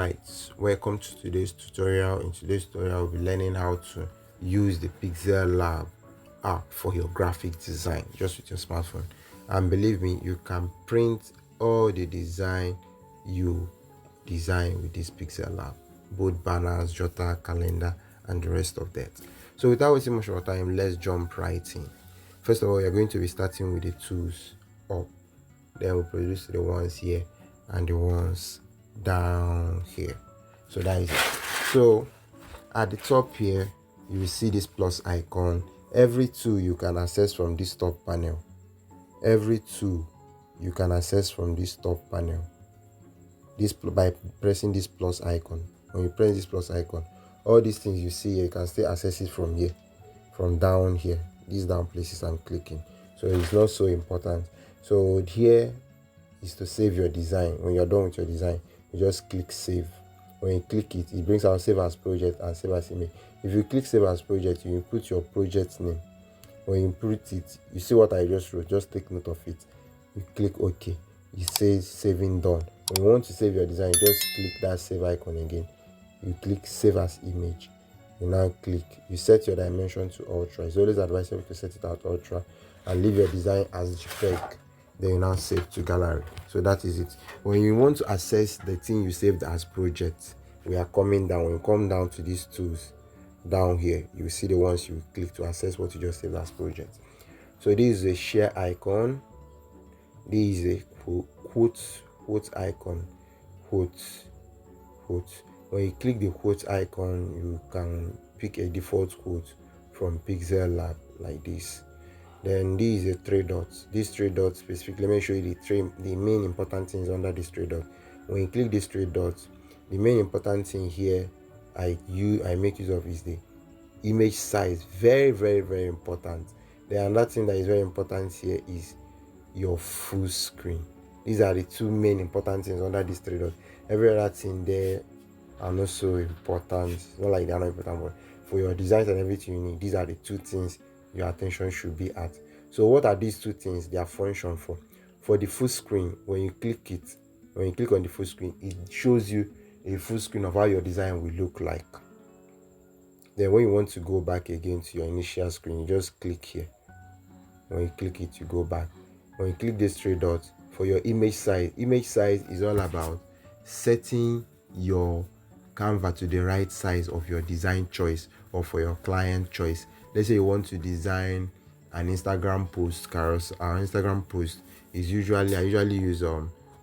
Alright, welcome to today's tutorial. In today's tutorial, we'll be learning how to use the Pixellab app for your graphic design just with your smartphone. And believe me, you can print all the design you design with this Pixellab, both banners, jotter, calendar, and the rest of that. So without wasting much of our time, let's jump right in. First of all, you're going to be starting with the tools up. Then we'll produce the ones here and the ones down here. So that is it. So at the top here, you will see this plus icon. Every tool you can access from this top panel. Every tool you can access from this top panel. This by pressing this plus icon. When you press this plus icon, all these things you see here, you can still access it from here, from down here. These down places I'm clicking. So it's not so important. So here is to save your design. When you're done with your design, you just click save. When you click it, it brings out save as project and save as image. If you click save as project, you input your project name. When you input it, you see what I just wrote. Just take note of it. You click OK. It says saving done. When you want to save your design, you just click that save icon again. You click save as image. You now click. You set your dimension to ultra. It's always advisable to set it at ultra and leave your design as JPEG. Then you now save to gallery. So that is it. When you want to access the thing you saved as project, we are coming down. When you come down to these tools down here, you will see the ones you click to access what you just saved as project. So this is a share icon. This is a quote icon. Quote. When you click the quote icon, you can pick a default quote from Pixellab like this. Then this is a three dots. These three dots specifically, let me show you the main important things under this three dots. When you click these three dots, the main important thing here I make use of is the image size. Very, very, very important. The another thing that is very important here is your full screen. These are the two main important things under these three dots. Every other thing there are not so important. It's not like they are not important, but for your designs and everything you need, these are the two things your attention should be at. So what are these two things? Their function for the full screen. When you click on the full screen, it shows you a full screen of how your design will look like. Then when you want to go back again to your initial screen, you just click here. When you click it, you go back. When you click these three dots, for your image size is all about setting your canvas to the right size of your design choice or for your client choice. Let's say you want to design an Instagram post carousel. Our Instagram post is I usually use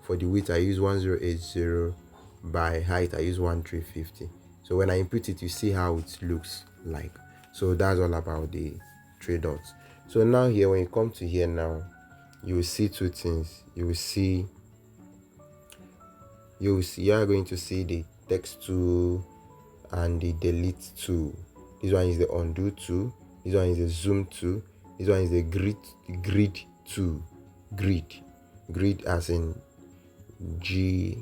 for the width I use 1080, by height I use 1350. So when I input it, you see how it looks like. So that's all about the three dots. So now here, when you come to here now, you will see two things. You are going to see the text tool and the delete tool. This one is the undo tool. This one is the zoom tool. This one is the grid tool. Grid as in GRID.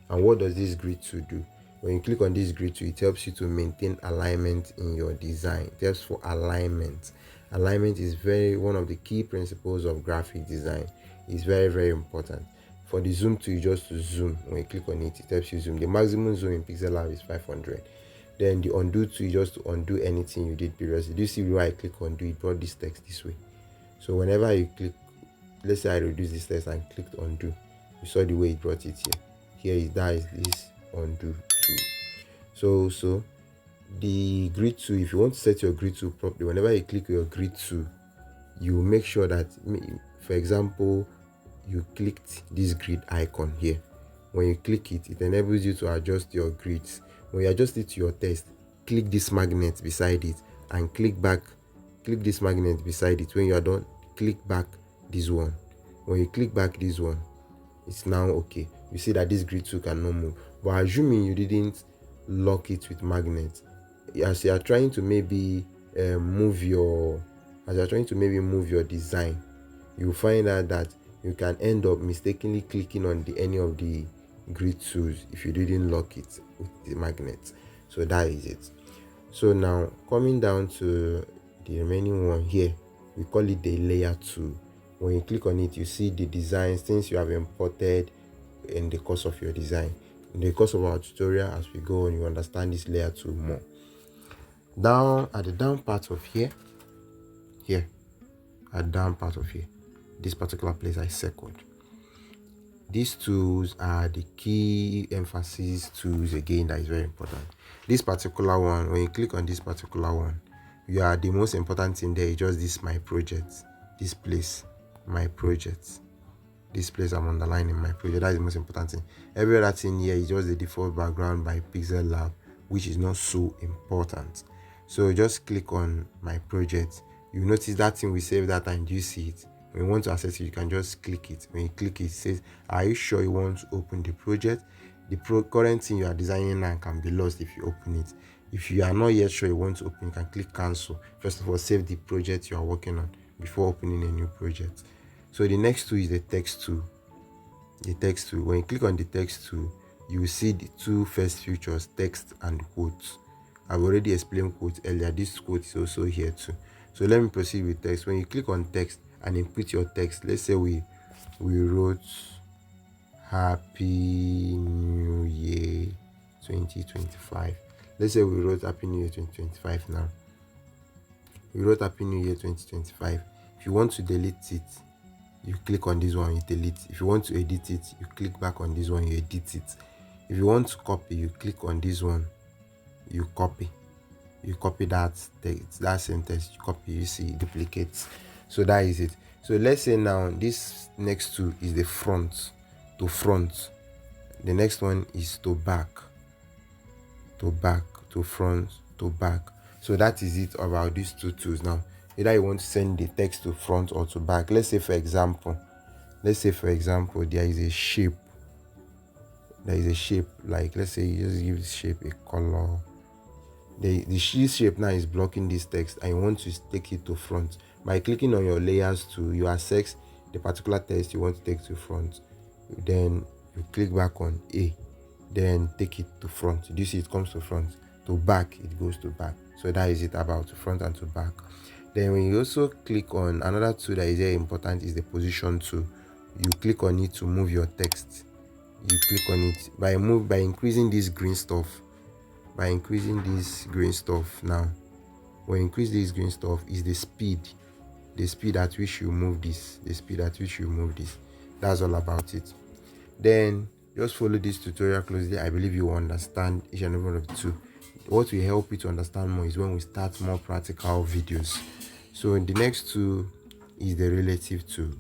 And what does this grid tool do? When you click on this grid tool, it helps you to maintain alignment in your design. It helps for alignment. Alignment is one of the key principles of graphic design. It's very, very important. For the zoom tool, you just to zoom. When you click on it, it helps you zoom. The maximum zoom in Pixellab is 500. Then the undo tool is just to undo anything you did previously. Do you see why I click undo? It brought this text this way. So whenever you click, let's say I reduce this text and clicked undo, you saw the way it brought it here. That is this undo tool. So the grid tool, if you want to set your grid tool properly, whenever you click your grid tool, you make sure that, for example, you clicked this grid icon here. When you click it, it enables you to adjust your grids. When you adjust it to your text, click this magnet beside it and click this magnet beside it. When you are done, click back this one. When you click back this one, it's now okay. You see that this grid tool cannot move. But assuming you didn't lock it with magnet, as you are trying to maybe move your design, you find out that you can end up mistakenly clicking on any of the grid tools if you didn't lock it with the magnet. So that is it. So now coming down to the remaining one here, we call it the layer tool. When you click on it, you see the designs, things you have imported, in the course of your design. In the course of our tutorial, as we go on, you understand this layer tool more. Down at the down part of here, at down part of here, this particular place I circled. These tools are the key emphasis tools again that is very important. This particular one, when you click on this particular one, you are the most important thing there is just this my project, this place, my project. This place I'm underlining my project. That is the most important thing. Every other thing here is just the default background by Pixellab, which is not so important. So just click on my project. You notice that thing we saved that time. Do you see it? When you want to access it, you can just click it. When you click it, it says, are you sure you want to open the project? The current thing you are designing now can be lost if you open it. If you are not yet sure you want to open, you can click cancel. First of all, save the project you are working on before opening a new project. So the next tool is the text tool. The text tool. When you click on the text tool, you will see the two first features, text and quotes. I've already explained quotes earlier. This quote is also here too. So let me proceed with text. When you click on text and input your text, let's say we wrote Happy New Year 2025. Let's say we wrote Happy New Year 2025 now. We wrote Happy New Year 2025. If you want to delete it, you click on this one, you delete. If you want to edit it, you click back on this one, you edit it. If you want to copy, you click on this one, you copy. You copy that text, that sentence, you copy, you see it duplicates. So that is it. So let's say now this next two is the front, to front. The next one is to back, to back, to front, to back. So that is it about these two tools. Now either you want to send the text to front or to back. Let's say for example there is a shape. There is a shape, like let's say you just give this shape a color. The shape now is blocking this text and you want to take it to front. By clicking on your layers tool, you access the particular text you want to take to front. Then you click back on A, then take it to front. Do you see it comes to front? To back, it goes to back. So that is it about to front and to back. Then when you also click on another tool that is very important is the position tool. You click on it to move your text. You click on it by increasing this green stuff. By increasing this green stuff now, when you increase this green stuff is the speed at which you move this, that's all about it. Then just follow this tutorial closely. I believe you will understand each and every one of the two. What will help you to understand more is when we start more practical videos. So the next tool is the relative tool.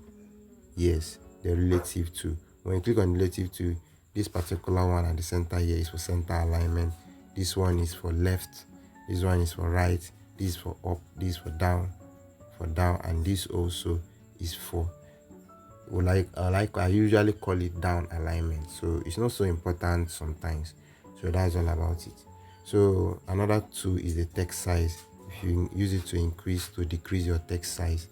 Yes, the relative tool. When you click on the relative tool, this particular one at the center here is for center alignment. This one is for left, this one is for right, this is for up, this is for down, and this also is for I usually call it down alignment. So it's not so important sometimes. So that's all about it. So another tool is the text size. If you use it to increase to decrease your text size.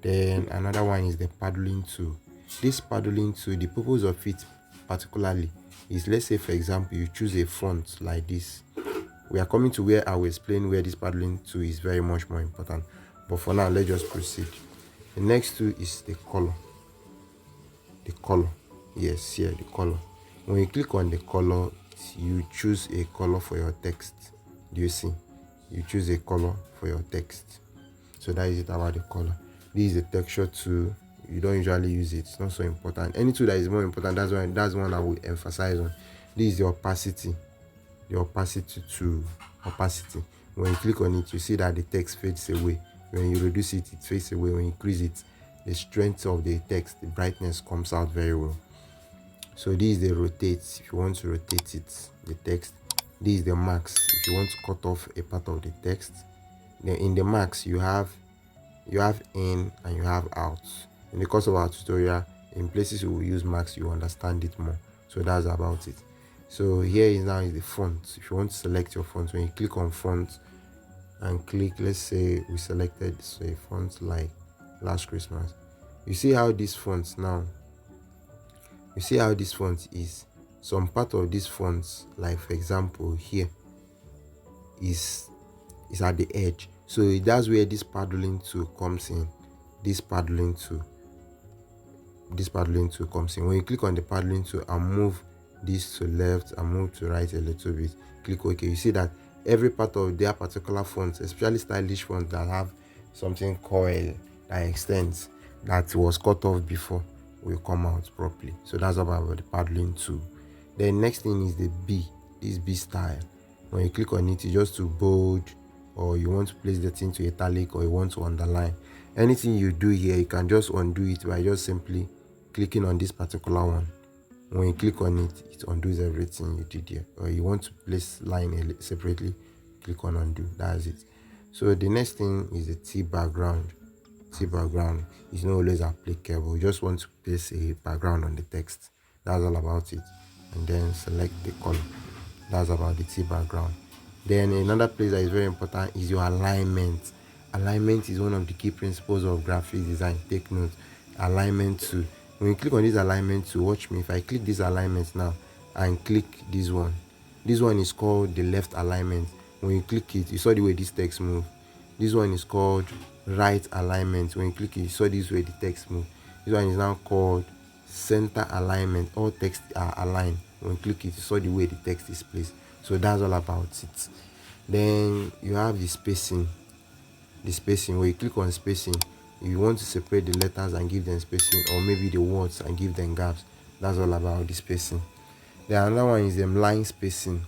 Then another one is the paddling tool. This paddling tool, the purpose of it particularly is, let's say for example you choose a font like this. We are coming to where I will explain where this paddling tool is very much more important, but for now let's just proceed. The next tool is the color. Yes, here the color. When you click on the color, you choose a color for your text. Do you see? You choose a color for your text. So that is it about the color. This is the texture tool. You don't usually use it, it's not so important. Any tool that is more important, that's one I will emphasize on. This is the opacity tool. Opacity. When you click on it, you see that the text fades away. When you reduce it, it fades away. When you increase it, the strength of the text, the brightness comes out very well. So this is the rotate. If you want to rotate it, the text. This is the max. If you want to cut off a part of the text, then in the max you have in and you have out. In the course of our tutorial, in places we will use max, you understand it more. So that's about it. So here is now is the font. If you want to select your font, when you click on font and click, let's say we selected a font like Last Christmas. You see how this font now, you see how this font is. Some part of this font, like for example here, is at the edge. So that's where this paddling tool comes in. This paddling tool. this paddling tool comes in. When you click on the paddling tool and move this to left and move to right a little bit, click OK, you see that every part of their particular fonts, especially stylish fonts that have something coil that extends, that was cut off before, will come out properly. So that's about the paddling tool. Then next thing is the B, this B style. When you click on it, you just to bold, or you want to place the thing to italic, or you want to underline. Anything you do here, you can just undo it by just simply clicking on this particular one. When you click on it, it undoes everything you did here. Or you want to place line separately, click on undo. That's it. So the next thing is the T background. T background is not always applicable. You just want to place a background on the text. That's all about it. And then select the color. That's about the T background. Then another place that is very important is your alignment. Alignment is one of the key principles of graphic design. Take note. Alignment tool. When you click on this alignment tool, watch me. If I click this alignment now and click this one is called the left alignment. When you click it, you saw the way this text move. This one is called right alignment. When you click it, you saw this way the text move. This one is now called center alignment. All text are aligned. When you click it, you saw the way the text is placed. So that's all about it. Then you have the spacing. The spacing, when you click on spacing, you want to separate the letters and give them spacing, or maybe the words and give them gaps. That's all about the spacing. Then another one is line spacing.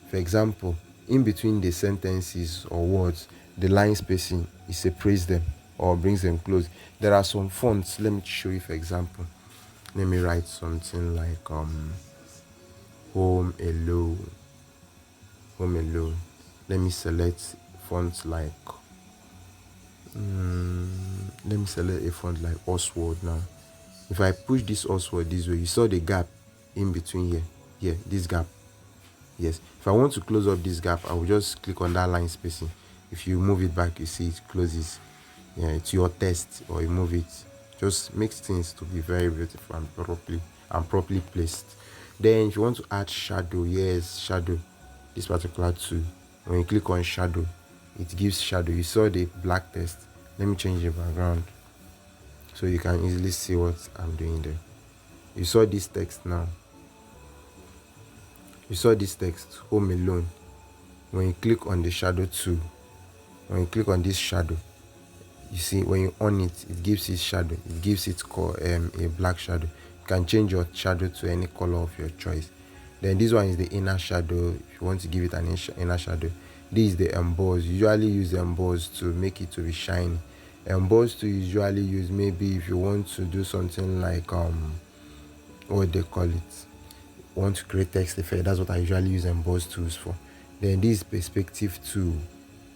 For example, in between the sentences or words, the line spacing, it separates them or brings them close. There are some fonts. Let me show you for example. Let me write something like home alone. Let me select fonts like let me select a font like Oswald now. If I push this Oswald this way, you saw the gap in between here, this gap. Yes, if I want to close up this gap, I will just click on that line spacing. If you move it back, you see it closes. Yeah, it's your test, or you move it. Just makes things to be very beautiful and properly placed. Then if you want to add shadow, yes, shadow, this particular tool, when you click on shadow, it gives shadow. You saw the black text. Let me change the background so you can easily see what I'm doing there. You saw this text now. You saw this text, home alone. When you click on the shadow tool, when you click on this shadow, you see when you on it, it gives it shadow. It gives it a black shadow. You can change your shadow to any color of your choice. Then this one is the inner shadow. If you want to give it an inner shadow, this is the emboss. You usually use emboss to make it to be shiny. Emboss to usually use maybe if you want to do something like what they call it, want to create text effect. That's what I usually use emboss tools for. Then this perspective tool,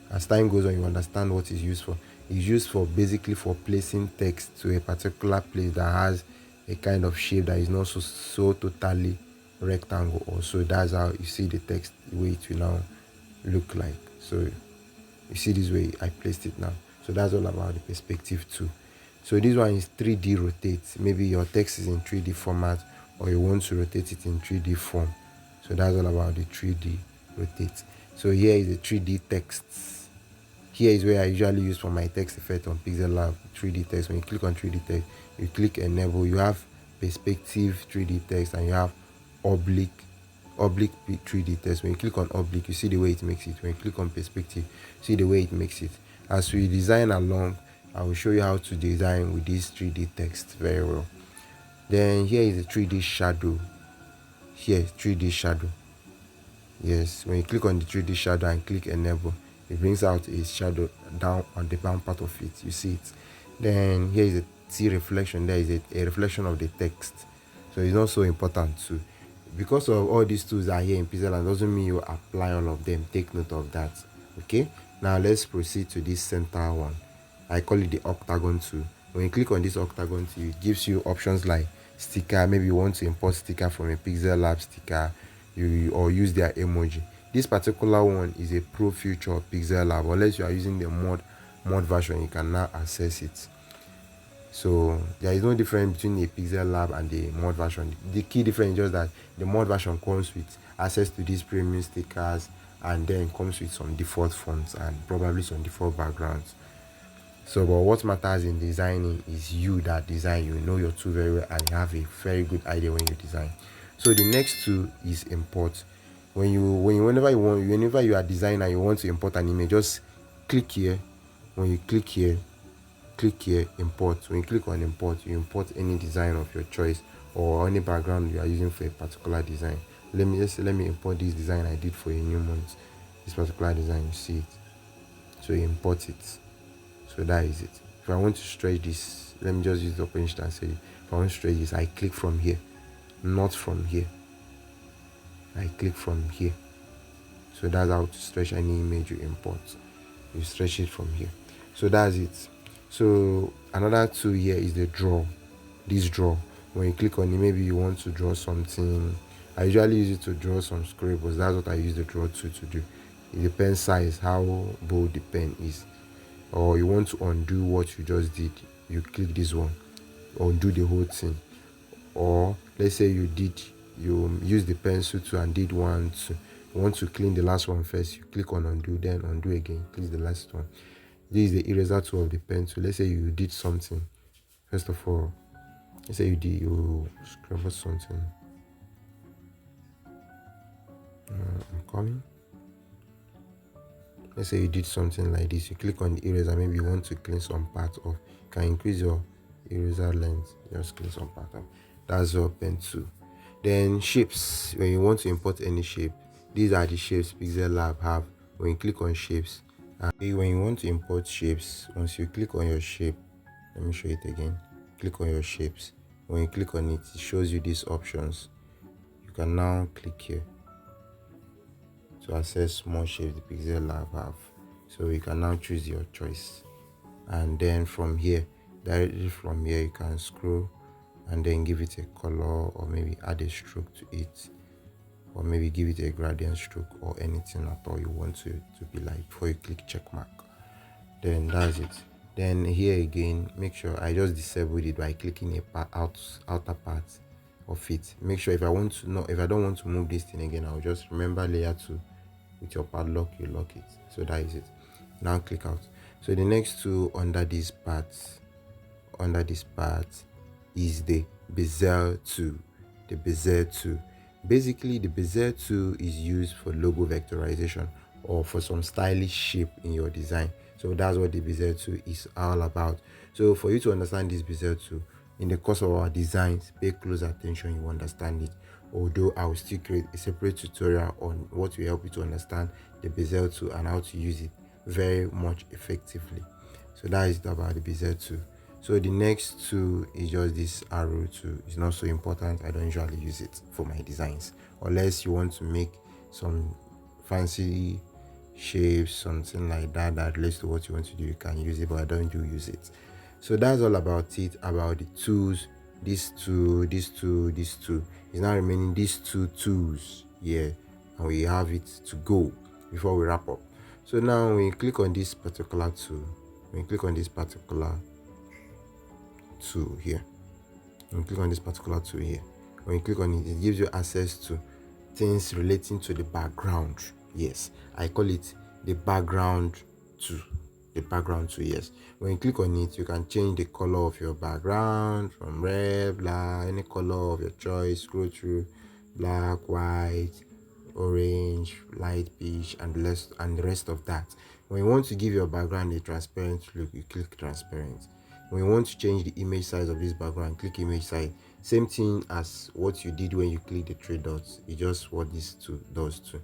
as time goes on, you understand what it's used for. It's used for basically for placing text to a particular place that has a kind of shape that is not so totally rectangle. Also, that's how you see the text, the way it will now look like. So you see this way I placed it now. So that's all about the perspective tool. So this one is 3D rotate. Maybe your text is in 3D format, or you want to rotate it in 3D form. So that's all about the 3D rotate. So here is the 3D text. Here is where I usually use for my text effect on Pixellab. 3D text. When you click on 3D text, you click enable. You have perspective 3D text, and you have oblique 3D text. When you click on oblique, you see the way it makes it. When you click on perspective, see the way it makes it. As we design along, I will show you how to design with this 3D text very well. Then here is the 3D shadow. Here, 3D shadow. Yes, when you click on the 3D shadow and click enable, it brings out a shadow down on the bound part of it. You see it. Then here is a T reflection. There is a reflection of the text. So it's not so important too. Because of all these tools are here in Pixellab, doesn't mean you apply all of them. Take note of that. Okay, now let's proceed to this center one. I call it the octagon tool. When you click on this octagon tool, it gives you options like sticker. Maybe you want to import sticker from a Pixellab sticker, or use their emoji. This particular one is a pro feature of Pixellab. Unless you are using the mod version, you can now access it. So there is no difference between a Pixellab and the mod version. The key difference is just that the mod version comes with access to these premium stickers, and then comes with some default fonts and probably some default backgrounds. So but what matters in designing is you that design. You know your tool very well and you have a very good idea when you design. So the next tool is import. Whenever you are designing and you want to import an image, just click here. When you click here, import. When you click on import, you import any design of your choice or any background you are using for a particular design. Let me import this design I did for a new month. This particular design, you see it. So you import it. So that is it. If I want to stretch this, let me just use the open and say, if I want to stretch this, I click from here, not from here. I click from here. So that's how to stretch any image you import. You stretch it from here. So that's it. So another tool here is the draw. This draw. When you click on it, maybe you want to draw something. I usually use it to draw some scribbles. That's what I use the draw tool to do. It depends size, how bold the pen is. Or you want to undo what you just did, you click this one, undo the whole thing. Or let's say you use the pencil to and did one, two. You want to clean the last one first, you click on undo, then undo again, click the last one. This is the eraser tool of the pencil. Let's say you did something. First of all, let's say you scribbled something. I'm coming. Let's say you did something like this. You click on the eraser. Maybe you want to clean some part of. You can increase your eraser length. Just clean some part of. That's your pen tool. Then shapes. When you want to import any shape, these are the shapes Pixellab have. When you click on shapes, when you want to import shapes, once you click on your shape, let me show it again. Click on your shapes. When you click on it, it shows you these options. You can now click here to access small shapes the Pixellab have. So you can now choose your choice, and then from here, directly from here, you can scroll and then give it a color, or maybe add a stroke to it, or maybe give it a gradient stroke, or anything at all you want to be like before you click check mark. Then that's it. Then here again, make sure I just disabled it by clicking a outer part of it. Make sure if I don't want to move this thing again, I'll just remember layer 2. With your padlock, you lock it. So that is it. Now click out. So the next two under this part is the bezier tool. The bezier tool. Basically, the bezier tool is used for logo vectorization or for some stylish shape in your design. So that's what the bezier tool is all about. So for you to understand this bezier tool, in the course of our designs, pay close attention, you understand it. Although I will still create a separate tutorial on what will help you to understand the bezier tool and how to use it very much effectively. So that is about the bezier tool. So the next tool is just this arrow tool. It's not so important. I don't usually use it for my designs unless you want to make some fancy shapes, something like that that relates to what you want to do. You can use it, but I don't use it. So that's all about it, about the tools. This tool. It's now remaining these two tools here, and we have it to go before we wrap up. So now when you click on this particular tool, here, when you click on it, it gives you access to things relating to the background. Yes, I call it the background tool. Yes. When you click on it, you can change the color of your background from red, black, any color of your choice. Scroll through black, white, orange, light peach, and the rest of that. When you want to give your background a transparent look, you click transparent. When you want to change the image size of this background, click image size. Same thing as what you did when you click the three dots. It's just what this tool does too.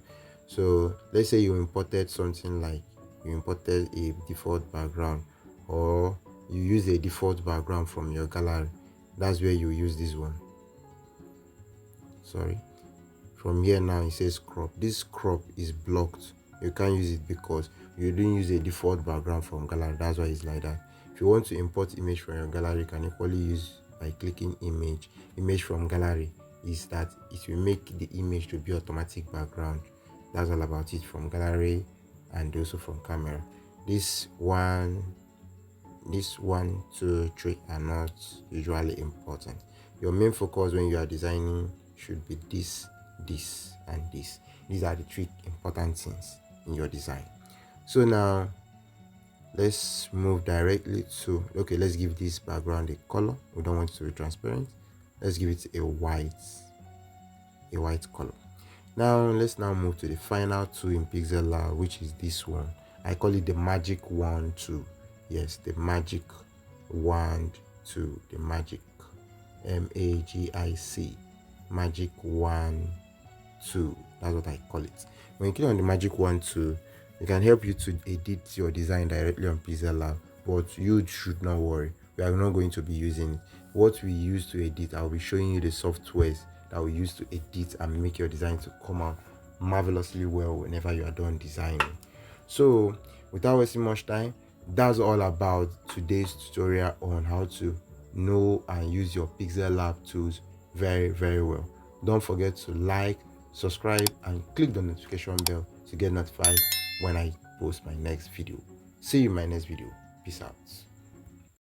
So let's say you imported something like you imported a default background, or you use a default background from your gallery. That's where you use this one. From here now it says crop. This crop is blocked. You can't use it because you didn't use a default background from gallery. That's why it's like that. If you want to import image from your gallery, you can equally use by clicking image from gallery. Is that it will make the image to be automatic background. That's all about it from gallery and also from camera. This 1, 2, 3 are not usually important. Your main focus when you are designing should be this, and this. These are the 3 important things in your design. So now let's move directly to, okay, let's give this background a color. We don't want it to be transparent. Let's give it a white color. Now let's now move to the final tool in Pixellab, which is this one. I call it the magic wand tool. Yes, the magic wand tool, the magic magic magic wand tool. That's what I call it. When you click on the magic wand tool, it can help you to edit your design directly on Pixellab, but you should not worry. We are not going to be using it. What we use to edit, I'll be showing you the softwares that we use to edit and make your design to come out marvelously well whenever you are done designing. So without wasting much time, that's all about today's tutorial on how to know and use your Pixellab tools very, very well. Don't forget to like, subscribe, and click the notification bell to get notified when I post my next video. See you in my next video. Peace out.